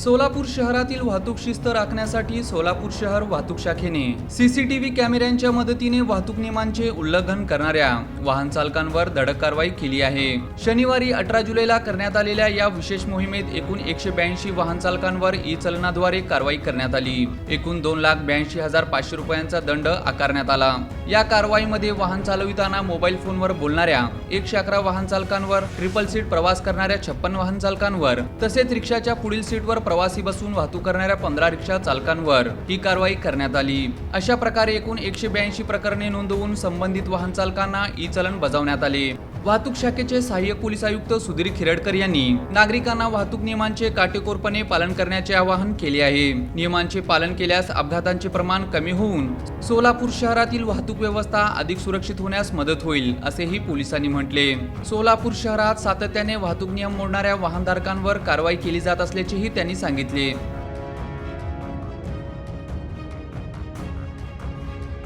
सोलापूर शहरातील वाहतूक शिस्त राखण्यासाठी सोलापूर शहर वाहतूक शाखेने सीसीटीव्ही कॅमेऱ्यांच्या मदतीने वाहतूक नियमांचे उल्लंघन करणाऱ्या वाहन चालकांवर धडक कारवाई केली आहे। शनिवारी 18 जुलैला करण्यात आलेल्या या विशेष मोहिमेत एकूण 182 वाहन चालकांवर ई चलनाद्वारे कारवाई करण्यात आली। एकूण 2,82,500 रुपयांचा दंड आकारण्यात आला। या कारवाईमध्ये वाहन चालविताना मोबाईल फोनवर बोलणाऱ्या 111 वाहन चालकांवर, ट्रिपल सीट प्रवास करणाऱ्या 56 वाहन चालकांवर तसेच रिक्षाच्या पुढील सीटवर प्रवासी बसून वाहतूक करणाऱ्या 15 रिक्षा चालकांवर ही कारवाई करण्यात आली। अशा प्रकारे एकूण 182 प्रकरणे नोंदवून संबंधित वाहन चालकांना ई चलन बजावण्यात आले। वाहतूक शाखेचे सहाय्यक पोलीस आयुक्त सुधीर खिरडकर यांनी नागरिकांना वाहतूक नियमांचे काटेकोरपणे पालन करण्याचे आवाहन केले आहे। नियमांचे पालन केल्यास अपघातांचे प्रमाण कमी होऊन सोलापूर शहरातील वाहतूक व्यवस्था अधिक सुरक्षित होण्यास मदत होईल, असेही पोलिसांनी म्हटले। सोलापूर शहरात सातत्याने वाहतूक नियम मोडणाऱ्या वाहनधारकांवर कारवाई केली जात असल्याचेही त्यांनी सांगितले।